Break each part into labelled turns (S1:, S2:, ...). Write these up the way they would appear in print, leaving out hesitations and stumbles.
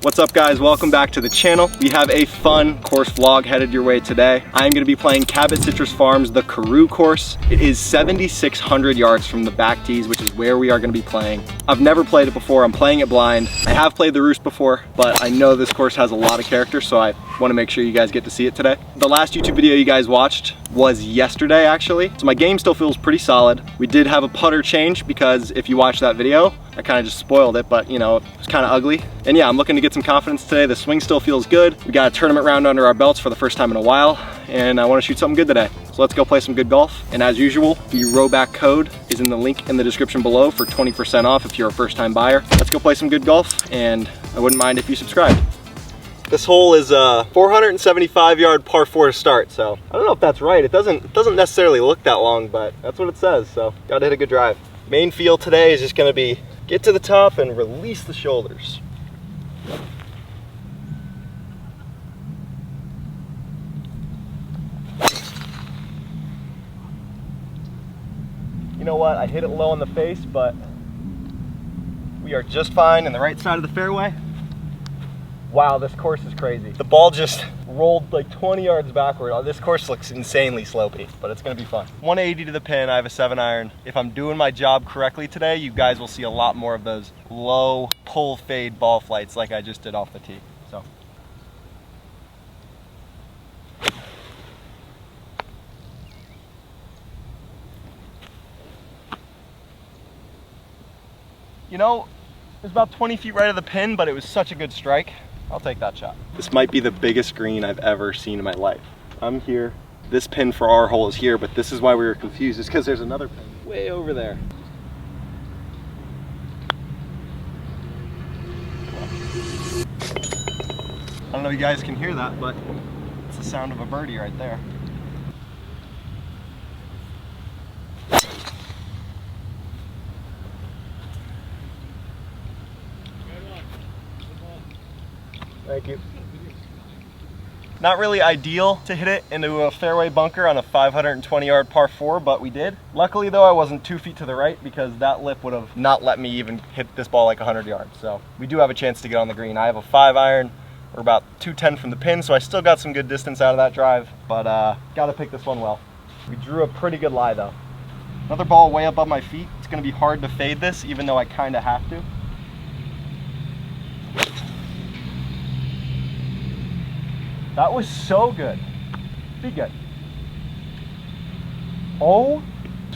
S1: What's up guys, welcome back to the channel. We have a fun course vlog headed your way today. I'm gonna be playing Cabot Citrus Farms, the Karoo course. It is 7,600 yards from the back tees, which is where we are gonna be playing. I've never played it before, I'm playing it blind. I have played the Roost before, but I know this course has a lot of character, so I wanna make sure you guys get to see it today. The last YouTube video you guys watched was yesterday actually, so my game still feels pretty solid. We did have a putter change because if you watch that video, I kind of just spoiled it, but you know, it was kind of ugly. And yeah, I'm looking to get some confidence today. The swing still feels good. We got a tournament round under our belts for the first time in a while, and I want to shoot something good today. So let's go play some good golf. And as usual, the Rhoback code is in the link in the description below for 20% off if you're a first-time buyer. Let's go play some good golf, and I wouldn't mind if you subscribed. This hole is a 475-yard par 4 to start, so I don't know if that's right. It doesn't necessarily look that long, but that's what it says, so gotta hit a good drive. Main feel today is just gonna be get to the top and release the shoulders. You know what, I hit it low on the face, but we are just fine in the right side of the fairway. Wow, this course is crazy. The ball just rolled like 20 yards backward. Oh, this course looks insanely slopey, but it's gonna be fun. 180 to the pin, I have a 7-iron. If I'm doing my job correctly today, you guys will see a lot more of those low pull fade ball flights like I just did off the tee, so. You know, it was about 20 feet right of the pin, but it was such a good strike. I'll take that shot. This might be the biggest green I've ever seen in my life. I'm here. This pin for our hole is here, but this is why we were confused. It's because there's another pin way over there. I don't know if you guys can hear that, but it's the sound of a birdie right there. Thank you. Not really ideal to hit it into a fairway bunker on a 520-yard par 4, but we did. Luckily though, I wasn't 2 feet to the right because that lip would have not let me even hit this ball like 100 yards. So we do have a chance to get on the green. I have a 5-iron. We're about 210 from the pin, so I still got some good distance out of that drive, but gotta pick this one well. We drew a pretty good lie though. Another ball way above my feet. It's gonna be hard to fade this, even though I kinda have to. That was so good. Be good. Oh,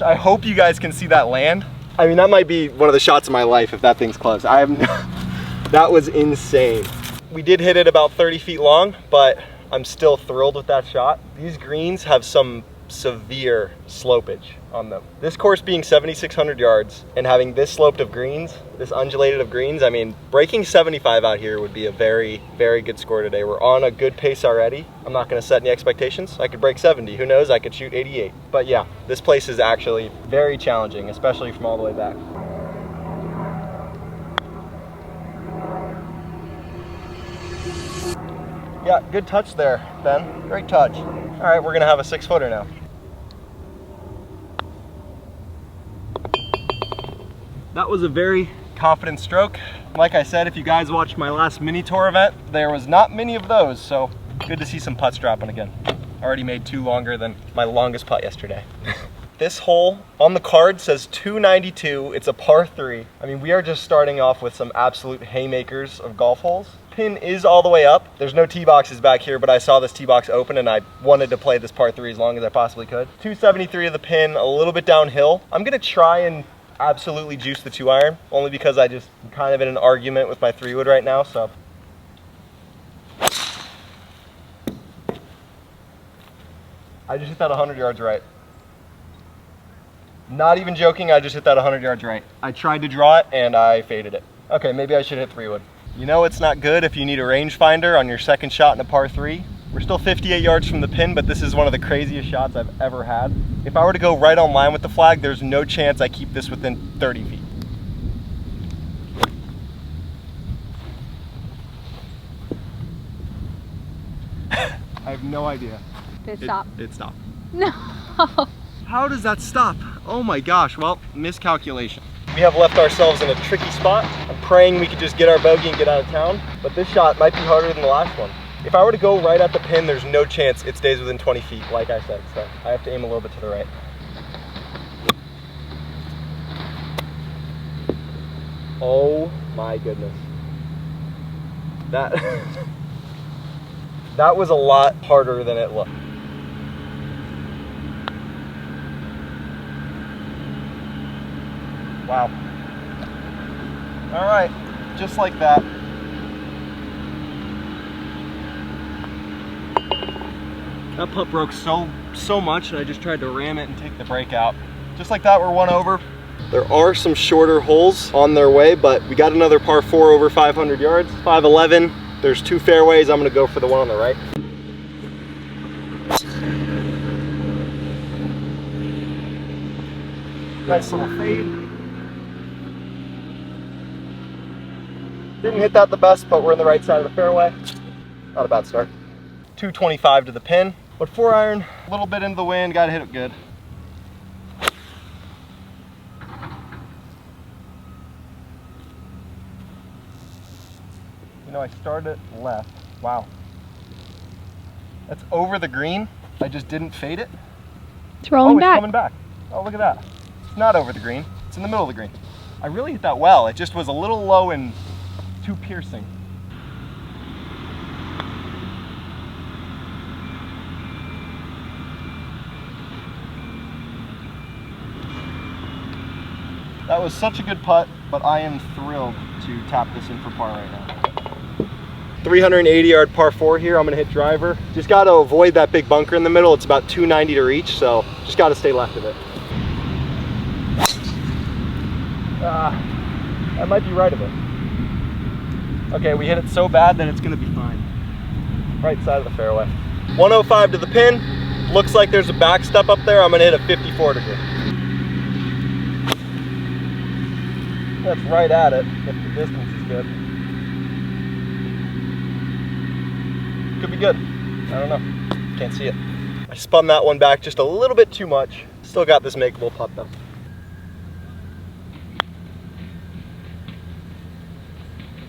S1: I hope you guys can see that land. I mean, that might be one of the shots of my life if that thing's close. That was insane. We did hit it about 30 feet long, but I'm still thrilled with that shot. These greens have some severe slopage on them. This course being 7,600 yards and having this sloped of greens, this undulated of greens, I mean, breaking 75 out here would be a very, very good score today. We're on a good pace already. I'm not gonna set any expectations. I could break 70, who knows, I could shoot 88. But yeah, this place is actually very challenging, especially from all the way back. Yeah, good touch there, Ben. Great touch. All right, we're gonna have a 6-footer now. That was a very confident stroke. Like I said, if you guys watched my last mini tour event, there was not many of those, so good to see some putts dropping again. I already made 2 longer than my longest putt yesterday. This hole on the card says 292, it's a par 3. I mean, we are just starting off with some absolute haymakers of golf holes. Pin is all the way up. There's no tee boxes back here, but I saw this tee box open and I wanted to play this par 3 as long as I possibly could. 273 of the pin, a little bit downhill. I'm gonna try and absolutely juice the 2-iron, only because I'm kind of in an argument with my 3-wood right now, so. I just hit that 100 yards right. Not even joking, I just hit that 100 yards right. I tried to draw it and I faded it. Okay, maybe I should hit 3-wood. You know it's not good if you need a rangefinder on your second shot in a par 3. We're still 58 yards from the pin, but this is one of the craziest shots I've ever had. If I were to go right on line with the flag, there's no chance I keep this within 30 feet. I have no idea.
S2: Did it stop?
S1: It stopped.
S2: No.
S1: How does that stop? Oh my gosh, well, miscalculation. we have left ourselves in a tricky spot. I'm praying we could just get our bogey and get out of town, but this shot might be harder than the last one. If I were to go right at the pin, there's no chance it stays within 20 feet, like I said, so I have to aim a little bit to the right. Oh my goodness. That, that was a lot harder than it looked. Wow. All right, just like that. That putt broke so much, and I just tried to ram it and take the break out. Just like that, we're 1 over. There are some shorter holes on their way, but we got another par 4 over 500 yards, 511. There's 2 fairways. I'm gonna go for the one on the right. Nice little fade. Didn't hit that the best, but we're in the right side of the fairway. Not a bad start. 225 to the pin, but 4 iron, a little bit into the wind, gotta hit it good. You know, I started left. Wow. That's over the green. I just didn't fade it.
S2: It's rolling back.
S1: It's coming back. Oh, look at that. It's not over the green. It's in the middle of the green. I really hit that well. It just was a little low and too piercing. That was such a good putt, but I am thrilled to tap this in for par right now. 380 yard par 4 here. I'm gonna hit driver. Just gotta avoid that big bunker in the middle. It's about 290 to reach, so just gotta stay left of it. I might be right of it. Okay, we hit it so bad that it's gonna be fine. Right side of the fairway. 105 to the pin. Looks like there's a back step up there. I'm gonna hit a 54 degree. That's right at it, if the distance is good. Could be good. I don't know. Can't see it. I spun that one back just a little bit too much. Still got this makeable putt though.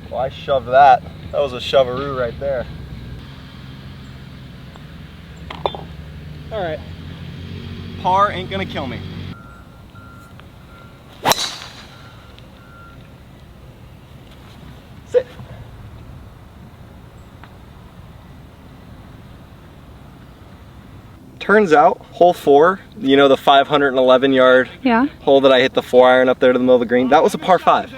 S1: Well, I shoved that. That was a shovaroo right there. All right. Par ain't gonna kill me. Sit. Turns out, hole 4, you know, the 511 yard hole that I hit the 4 iron up there to the middle of the green, that was a par 5.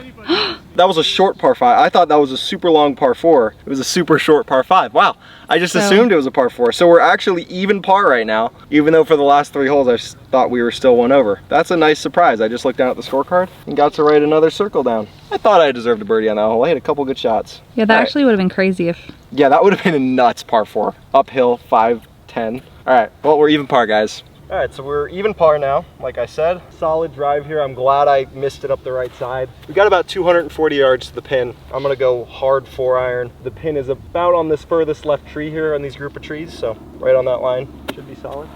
S1: That was a short par 5. I thought that was a super long par 4. It was a super short par 5. Wow, I just assumed it was a par 4. So we're actually even par right now, even though for the last 3 holes I thought we were still 1 over. That's a nice surprise. I just looked down at the scorecard and got to write another circle down. I thought I deserved a birdie on that hole. I hit a couple good shots.
S2: Yeah, that actually would have been crazy if...
S1: Yeah, that would have been a nuts par 4. Uphill, 510. All right, well, we're even par, guys. All right, so we're even par now, like I said. Solid drive here. I'm glad I missed it up the right side. We got about 240 yards to the pin. I'm gonna go hard 4 iron. The pin is about on this furthest left tree here on these group of trees, so right on that line. Should be solid.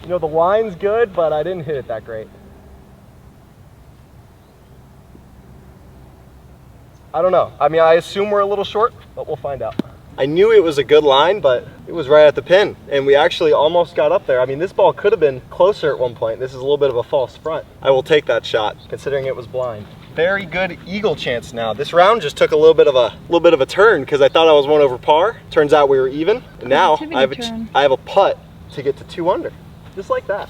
S1: You know, the line's good, but I didn't hit it that great. I don't know. I mean, I assume we're a little short, but we'll find out. I knew it was a good line, but it was right at the pin, and we actually almost got up there. I mean, this ball could have been closer at one point. This is a little bit of a false front. I will take that shot, considering it was blind. Very good eagle chance now. This round just took a little bit of a turn because I thought I was 1 over par. Turns out we were even. And now I have a putt to get to 2 under, just like that.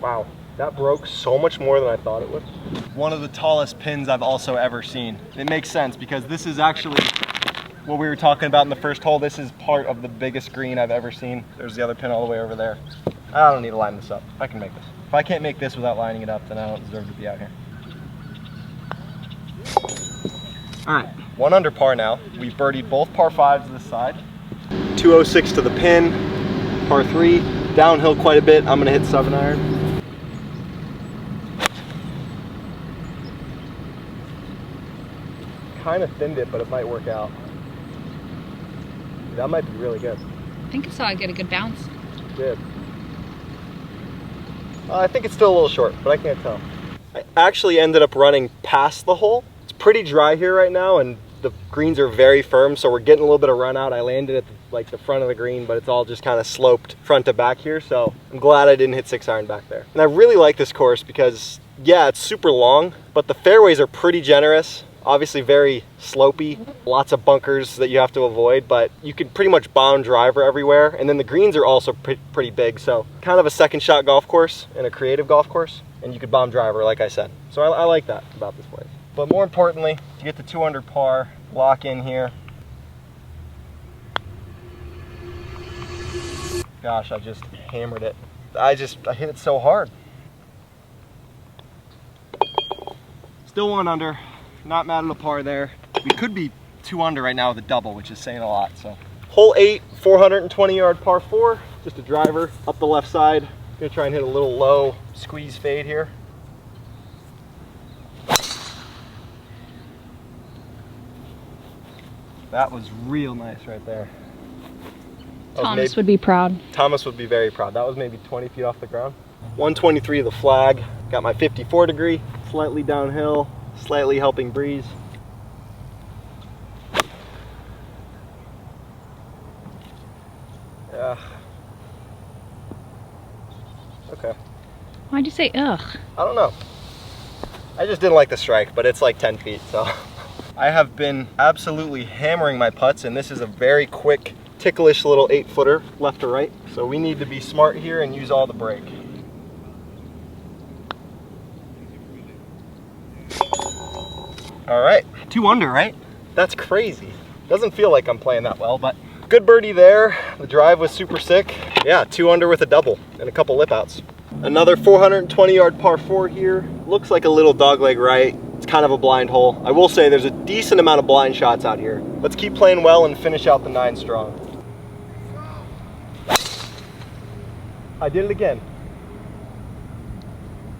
S1: Wow, that broke so much more than I thought it would. One of the tallest pins I've also ever seen. It makes sense because this is actually what we were talking about in the first hole. This is part of the biggest green I've ever seen. There's the other pin all the way over there. I don't need to line this up. I can make this. If I can't make this without lining it up, then I don't deserve to be out here. All right, 1 under par now. We've birdied both par 5s this side. 206 to the pin, par 3. Downhill quite a bit. I'm gonna hit 7 iron. Kind of thinned it, but it might work out. That might be really good.
S2: I think it's I get a good bounce.
S1: Good. I think it's still a little short, but I can't tell. I actually ended up running past the hole. It's pretty dry here right now, and the greens are very firm, so we're getting a little bit of run out. I landed at the front of the green, but it's all just kind of sloped front to back here, so I'm glad I didn't hit 6-iron back there. And I really like this course because, yeah, it's super long, but the fairways are pretty generous. Obviously very slopey, lots of bunkers that you have to avoid, but you can pretty much bomb driver everywhere. And then the greens are also pretty big, so kind of a second shot golf course and a creative golf course. And you could bomb driver, like I said. So I like that about this place. But more importantly, to get the 2 under par, lock in here. Gosh, I just hammered it. I hit it so hard. Still 1 under. Not mad at a par there. We could be 2 under right now with a double, which is saying a lot. So, hole 8, 420-yard par 4. Just a driver up the left side. Gonna try and hit a little low squeeze fade here. That was real nice right there.
S2: Thomas would be proud.
S1: Thomas would be very proud. That was maybe 20 feet off the ground. 123 to the flag. Got my 54 degree, slightly downhill. Slightly helping breeze. Yeah. Okay.
S2: Why'd you say ugh?
S1: I don't know. I just didn't like the strike, but it's like 10 feet, so. I have been absolutely hammering my putts, and this is a very quick, ticklish little 8-footer left to right. So we need to be smart here and use all the brake. All right, 2 under, right? That's crazy. Doesn't feel like I'm playing that well, but good birdie there. The drive was super sick. Yeah, 2 under with a double and a couple lip outs. Another 420-yard par 4 here. Looks like a little dogleg right. It's kind of a blind hole. I will say there's a decent amount of blind shots out here. Let's keep playing well and finish out the 9 strong. I did it again.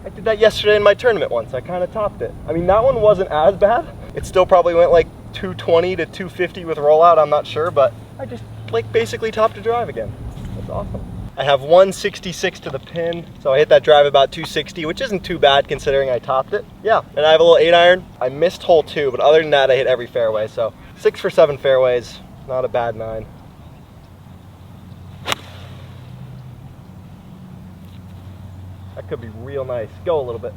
S1: I did that yesterday in my tournament once. I kind of topped it. I mean, that one wasn't as bad. It still probably went like 220 to 250 with rollout, I'm not sure, but I just like basically topped a drive again. That's awesome. I have 166 to the pin, so I hit that drive about 260, which isn't too bad considering I topped it. Yeah, and I have a little 8-iron. I missed hole 2, but other than that, I hit every fairway, so 6 for 7 fairways, not a bad 9. That could be real nice. Go a little bit.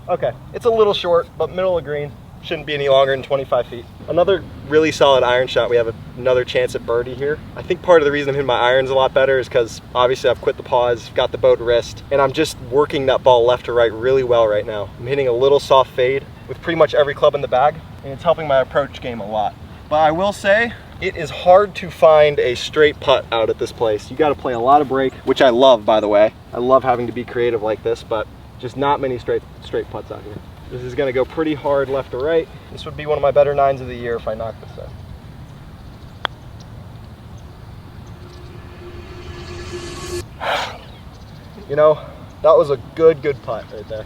S1: Okay, it's a little short, but middle of green. Shouldn't be any longer than 25 feet. Another really solid iron shot. We have another chance at birdie here. I think part of the reason I'm hitting my irons a lot better is because obviously I've quit the pause, got the bowed wrist, and I'm just working that ball left to right really well right now. I'm hitting a little soft fade with pretty much every club in the bag, and it's helping my approach game a lot. But I will say, it is hard to find a straight putt out at this place. You got to play a lot of break, which I love, by the way. I love having to be creative like this, but just not many straight putts out here. This is going to go pretty hard left to right. This would be one of my better 9s of the year if I knock this in. You know, that was a good putt right there.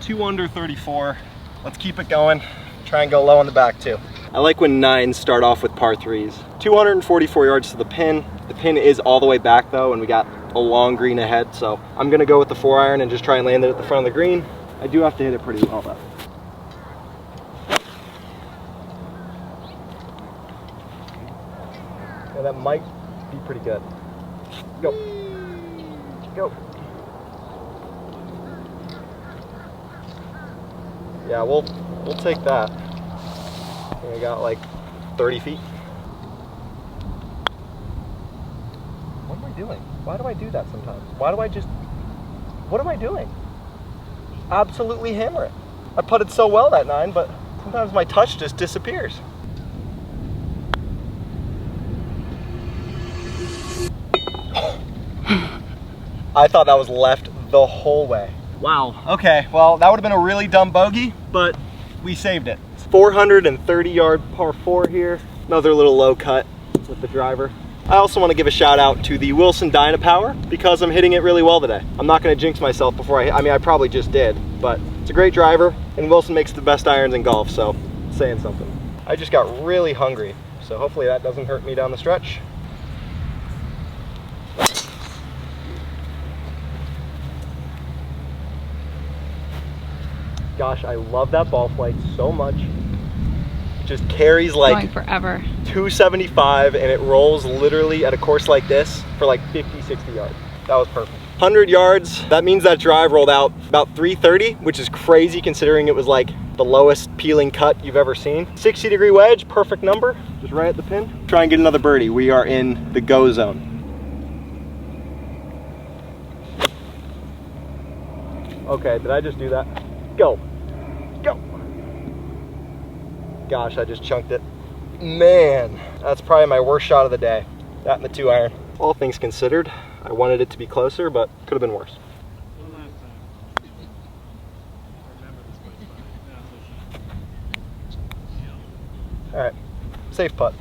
S1: 2 under 34. Let's keep it going. Try and go low on the back too. I like when 9s start off with par 3s. 244 yards to the pin. The pin is all the way back though, and we got a long green ahead, so I'm gonna go with the 4-iron and just try and land it at the front of the green. I do have to hit it pretty well though. Yeah, that might be pretty good. Go. Go. Yeah, we'll take that. We got like 30 feet. What am I doing? Why do I do that sometimes? Why do I just, what am I doing? Absolutely hammer it. I putted so well that 9, but sometimes my touch just disappears. I thought that was left the whole way. Wow. Okay, well, that would have been a really dumb bogey, but we saved it. It's 430-yard par 4 here. Another little low cut with the driver. I also want to give a shout out to the Wilson Dynapower because I'm hitting it really well today. I'm not going to jinx myself before I mean, I probably just did, but it's a great driver, and Wilson makes the best irons in golf, so it's saying something. I just got really hungry, so hopefully that doesn't hurt me down the stretch. Gosh, I love that ball flight so much. It just carries like
S2: going forever.
S1: 275, and it rolls literally at a course like this for like 50, 60 yards. That was perfect. 100 yards, that means that drive rolled out about 330, which is crazy considering it was like the lowest peeling cut you've ever seen. 60-degree wedge, perfect number, just right at the pin. Try and get another birdie. We are in the go zone. Okay, did I just do that? Go. Go. Gosh, I just chunked it. Man, that's probably my worst shot of the day. That and the 2-iron. All things considered, I wanted it to be closer, but could have been worse. All right, safe putt.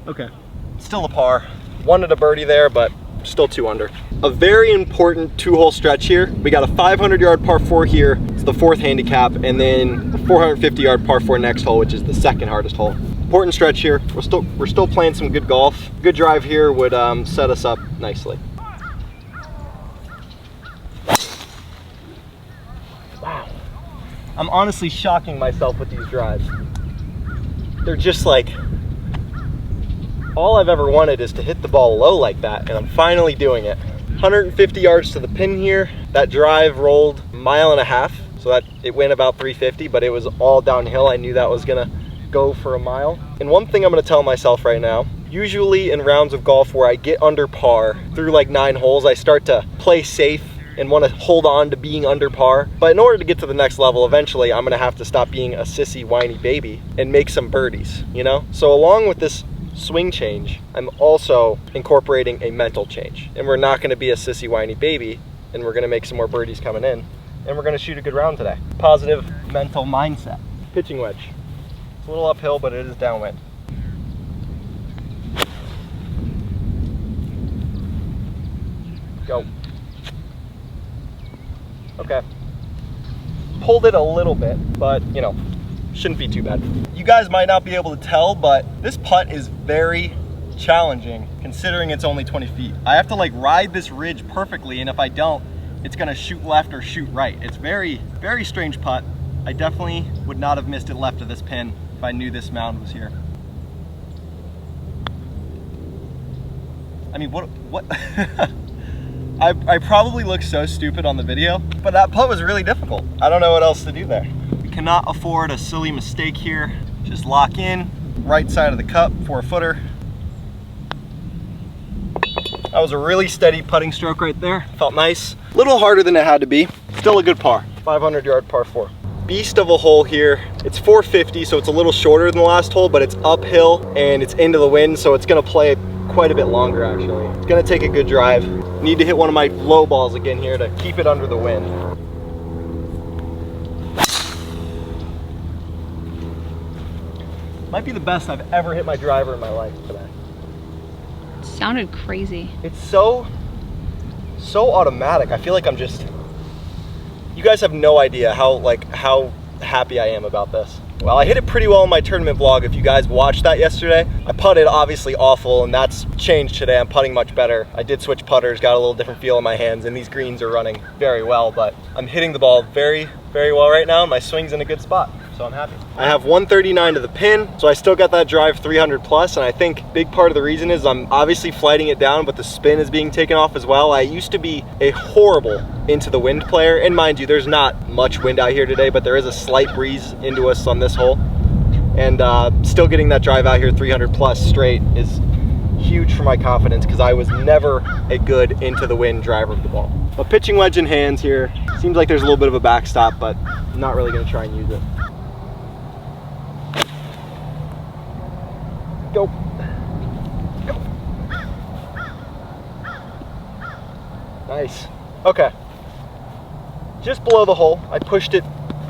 S1: Okay, still a par. Wanted a birdie there, but still 2 under. A very important 2-hole stretch here. We got a 500-yard par 4 here. It's the 4th handicap, and then a 450-yard par 4 next hole, which is the 2nd hardest hole. Important stretch here. We're still playing some good golf. Good drive here would set us up nicely. Wow. I'm honestly shocking myself with these drives. They're just like, all I've ever wanted is to hit the ball low like that, and I'm finally doing it. 150 yards to the pin here. That drive rolled 1.5 miles, so that it went about 350, but it was all downhill. I knew that was gonna go for a mile. And one thing I'm gonna tell myself right now, usually in rounds of golf where I get under par through like 9 holes, I start to play safe and want to hold on to being under par. But in order to get to the next level, eventually I'm gonna have to stop being a sissy, whiny baby and make some birdies, you know? So along with this swing change, I'm also incorporating a mental change. And we're not gonna be a sissy, whiny baby, and we're gonna make some more birdies coming in, and we're gonna shoot a good round today. Positive mental mindset. Pitching wedge. It's a little uphill, but it is downwind. Go. Okay. Pulled it a little bit, but you know, shouldn't be too bad. You guys might not be able to tell, but this putt is very challenging considering it's only 20 feet. I have to like ride this ridge perfectly, and if I don't, it's gonna shoot left or shoot right. It's very, very strange putt. I definitely would not have missed it left of this pin if I knew this mound was here. I mean, what? I probably look so stupid on the video, but that putt was really difficult. I don't know what else to do there. We cannot afford a silly mistake here. Just lock in, right side of the cup, 4-footer. That was a really steady putting stroke right there. Felt nice. A little harder than it had to be. Still a good par. 500-yard par 4. Beast of a hole here. It's 450, so it's a little shorter than the last hole, but it's uphill and it's into the wind, so it's gonna play quite a bit longer actually. It's gonna take a good drive. Need to hit one of my low balls again here to keep it under the wind. Might be the best I've ever hit my driver in my life today.
S2: It sounded crazy.
S1: It's so automatic. I feel like I'm just, you guys have no idea how happy I am about this. Well, I hit it pretty well in my tournament vlog. If you guys watched that yesterday, I putted obviously awful, and that's changed today. I'm putting much better. I did switch putters, got a little different feel in my hands, and these greens are running very well, but I'm hitting the ball very, very well right now. My swing's in a good spot, so I'm happy. I have 139 to the pin, so I still got that drive 300 plus, and I think big part of the reason is I'm obviously flighting it down, but the spin is being taken off as well. I used to be a horrible into the wind player, and mind you, there's not much wind out here today, but there is a slight breeze into us on this hole, and still getting that drive out here 300 plus straight is huge for my confidence, because I was never a good into the wind driver of the ball. A pitching wedge in hands here. Seems like there's a little bit of a backstop, but I'm not really gonna try and use it. Go. Go. Nice. Okay. Just below the hole. I pushed it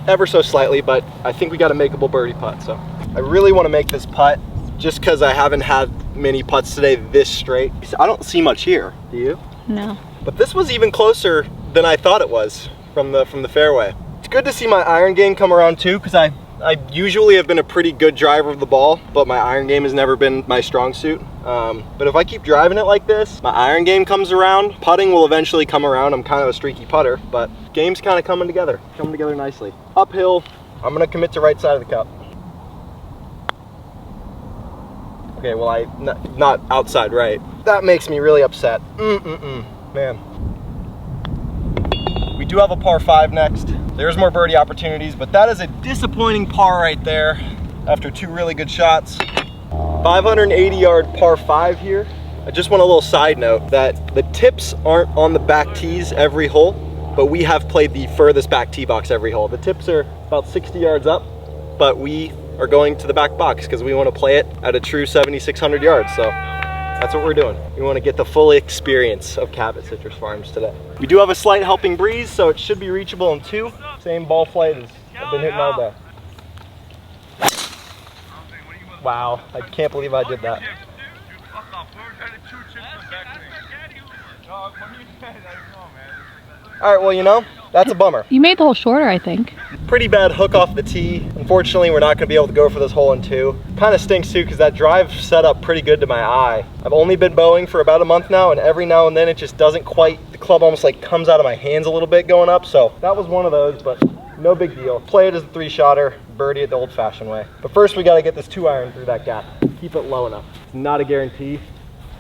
S1: ever so slightly, but I think we got a makeable birdie putt, so I really want to make this putt just because I haven't had many putts today this straight. I don't see much here, do you?
S2: No.
S1: But this was even closer than I thought it was from the fairway. It's good to see my iron game come around too, because I usually have been a pretty good driver of the ball, but my iron game has never been my strong suit. But if I keep driving it like this, my iron game comes around. Putting will eventually come around. I'm kind of a streaky putter, but game's kind of coming together nicely. Uphill, I'm gonna commit to right side of the cup. Okay, well, not outside right. That makes me really upset. Man. We do have a par 5 next. There's more birdie opportunities, but that is a disappointing par right there after 2 really good shots. 580 yard par 5 here. I just want a little side note that the tips aren't on the back tees every hole, but we have played the furthest back tee box every hole. The tips are about 60 yards up, but we are going to the back box because we want to play it at a true 7,600 yards. So that's what we're doing. We want to get the full experience of Cabot Citrus Farms today. We do have a slight helping breeze, so it should be reachable in 2. Same ball flight as I've been hitting all day. Wow, I can't believe I did that. All right, well, you know, that's a bummer.
S2: You made the hole shorter, I think.
S1: Pretty bad hook off the tee. Unfortunately, we're not gonna be able to go for this hole in 2. Kind of stinks too, because that drive set up pretty good to my eye. I've only been bowing for about a month now, and every now and then it just doesn't quite, the club almost like comes out of my hands a little bit going up. So that was one of those, but no big deal. Play it as a 3-shotter, birdie it the old fashioned way. But first we gotta get this 2-iron through that gap. Keep it low enough. It's not a guarantee.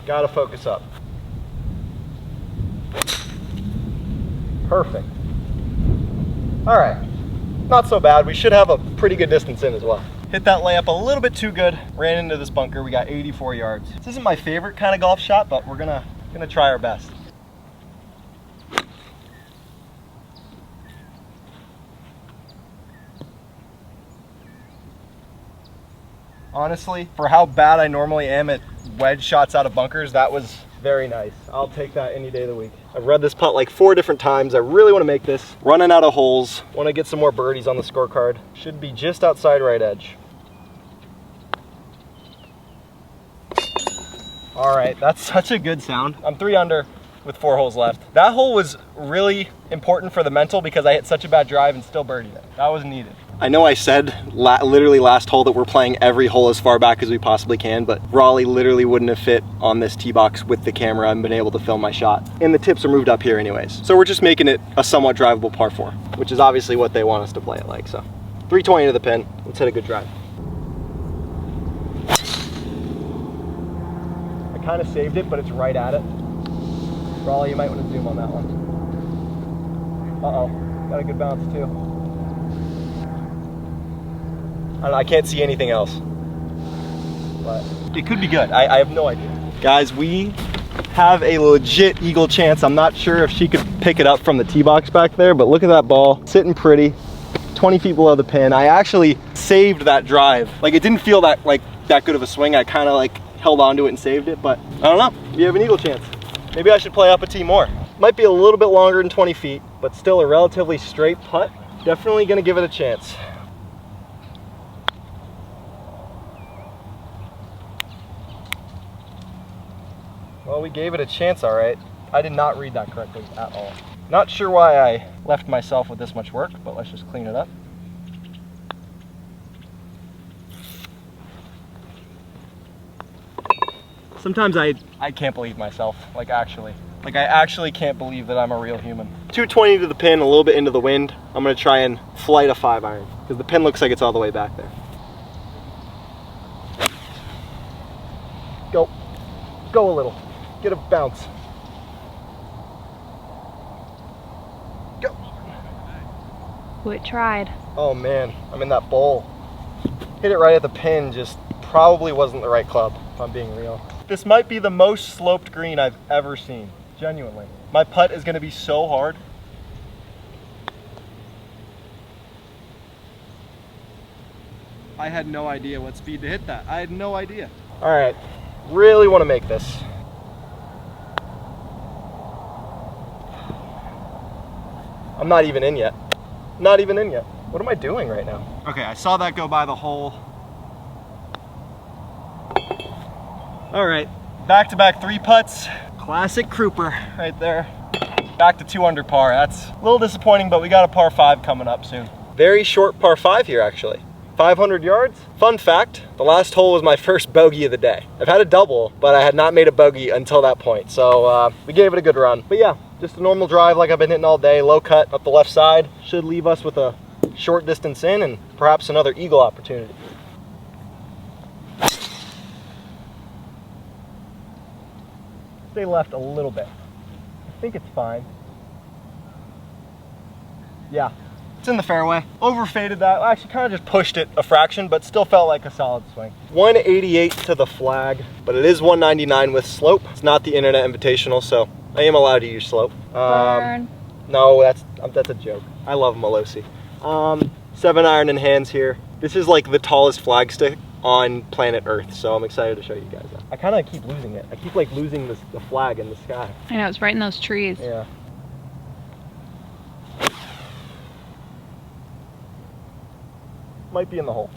S1: Gotta focus up. Perfect. All right, not so bad. We should have a pretty good distance in as well. Hit that layup a little bit too good. Ran into this bunker. We got 84 yards. This isn't my favorite kind of golf shot, but we're gonna try our best. Honestly, for how bad I normally am at wedge shots out of bunkers, that was very nice. I'll take that any day of the week. I've read this putt like 4 different times. I really want to make this. Running out of holes. Want to get some more birdies on the scorecard. Should be just outside right edge. All right, that's such a good sound. I'm 3 under with 4 holes left. That hole was really important for the mental because I hit such a bad drive and still birdied it. That was needed. I know I said literally last hole that we're playing every hole as far back as we possibly can, but Raleigh literally wouldn't have fit on this tee box with the camera and been able to film my shot. And the tips are moved up here anyways. So we're just making it a somewhat drivable par 4, which is obviously what they want us to play it like. So 320 to the pin. Let's hit a good drive. I kind of saved it, but it's right at it. Raleigh, you might want to zoom on that one. Uh-oh, got a good bounce too. I can't see anything else, but it could be good. I have no idea. Guys, we have a legit eagle chance. I'm not sure if she could pick it up from the tee box back there, but look at that ball, sitting pretty, 20 feet below the pin. I actually saved that drive. Like, it didn't feel that good of a swing. I kind of like held onto it and saved it, but I don't know. You have an eagle chance. Maybe I should play up a tee more. Might be a little bit longer than 20 feet, but still a relatively straight putt. Definitely gonna give it a chance. Well, we gave it a chance, all right. I did not read that correctly at all. Not sure why I left myself with this much work, but let's just clean it up. Sometimes I can't believe myself, like actually. Like I actually can't believe that I'm a real human. 220 to the pin, a little bit into the wind. I'm gonna try and flight a 5-iron because the pin looks like it's all the way back there. Go. Go a little. Get a bounce. Go.
S2: Oh, it tried.
S1: Oh man, I'm in that bowl. Hit it right at the pin, just probably wasn't the right club, if I'm being real. This might be the most sloped green I've ever seen, genuinely. My putt is gonna be so hard. I had no idea what speed to hit that. I had no idea. All right, really wanna make this. I'm not even in yet. Not even in yet. What am I doing right now? Okay, I saw that go by the hole. All right, back-to-back 3 putts. Classic Crooper right there. Back to 2 under par. That's a little disappointing, but we got a par 5 coming up soon. Very short par 5 here, actually. 500 yards. Fun fact, the last hole was my first bogey of the day. I've had a double, but I had not made a bogey until that point. So we gave it a good run. But yeah, just a normal drive like I've been hitting all day. Low cut up the left side. Should leave us with a short distance in and perhaps another eagle opportunity. Stay left a little bit. I think it's fine. Yeah. It's in the fairway. Overfaded that. I actually kind of just pushed it a fraction, but still felt like a solid swing. 188 to the flag, but it is 199 with slope. It's not the Internet Invitational, so I am allowed to use slope.
S2: Burn.
S1: No, that's a joke. I love Malosi. 7-iron in hands here. This is like the tallest flagstick on planet Earth, so I'm excited to show you guys that. I kind of keep losing it. I keep like losing the flag in the sky.
S2: I know, it's right in those trees.
S1: Yeah. Might be in the hole.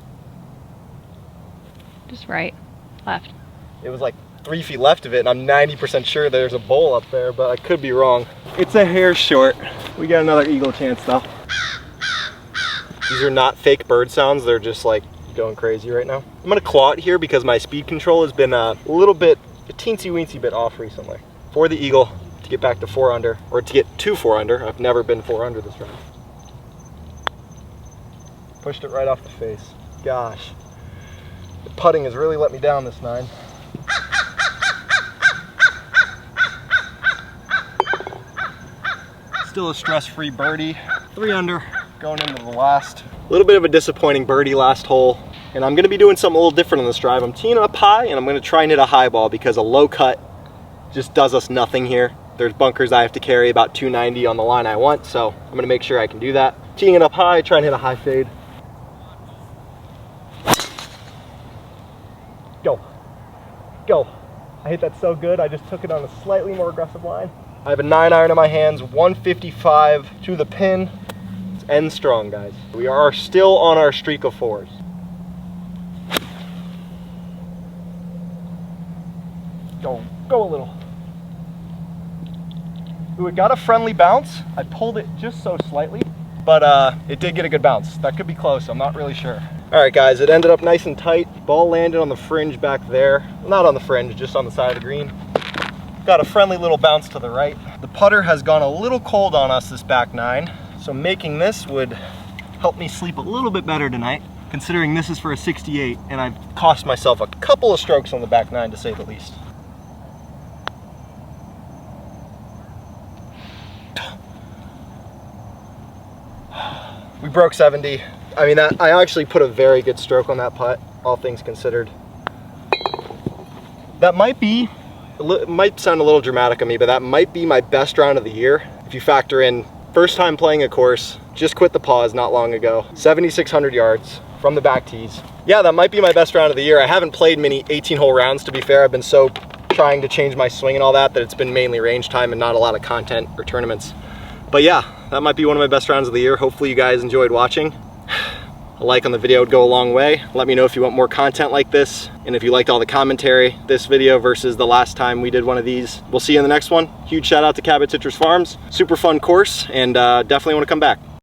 S2: Just right, left.
S1: It was like 3 feet left of it, and I'm 90% sure there's a bowl up there, but I could be wrong. It's a hair short. We got another eagle chance though. These are not fake bird sounds, they're just like going crazy right now. I'm gonna claw it here because my speed control has been a teensy weensy bit off recently. For the eagle to get back to 4 under, or to get to 4 under. I've never been 4 under this round. Pushed it right off the face. Gosh, the putting has really let me down this 9. Still a stress-free birdie. 3 under going into the last. A little bit of a disappointing birdie last hole, and I'm gonna be doing something a little different on this drive. I'm teeing up high, and I'm gonna try and hit a high ball because a low cut just does us nothing here. There's bunkers I have to carry about 290 on the line I want, so I'm gonna make sure I can do that. Teeing it up high, try and hit a high fade. Go. Go. I hit that so good, I just took it on a slightly more aggressive line. I have a 9-iron in my hands, 155 to the pin. It's end strong, guys. We are still on our streak of 4s. Go. Go a little. Ooh, it got a friendly bounce. I pulled it just so slightly, but it did get a good bounce. That could be close, I'm not really sure. All right, guys, it ended up nice and tight. Ball landed on the fringe back there. Not on the fringe, just on the side of the green. Got a friendly little bounce to the right. The putter has gone a little cold on us this back 9, so making this would help me sleep a little bit better tonight, considering this is for a 68, and I've cost myself a couple of strokes on the back 9 to say the least. We broke 70. I mean, I actually put a very good stroke on that putt, all things considered. That might be, it might sound a little dramatic of me, but that might be my best round of the year. If you factor in first time playing a course, just quit the pause not long ago, 7,600 yards from the back tees. Yeah, that might be my best round of the year. I haven't played many 18-hole rounds, to be fair. I've been so trying to change my swing and all that it's been mainly range time and not a lot of content or tournaments. But yeah, that might be one of my best rounds of the year. Hopefully you guys enjoyed watching. A like on the video would go a long way. Let me know if you want more content like this, and if you liked all the commentary this video versus the last time we did one of these. We'll see you in the next one. Huge shout out to Cabot Citrus Farms. Super fun course, and definitely want to come back.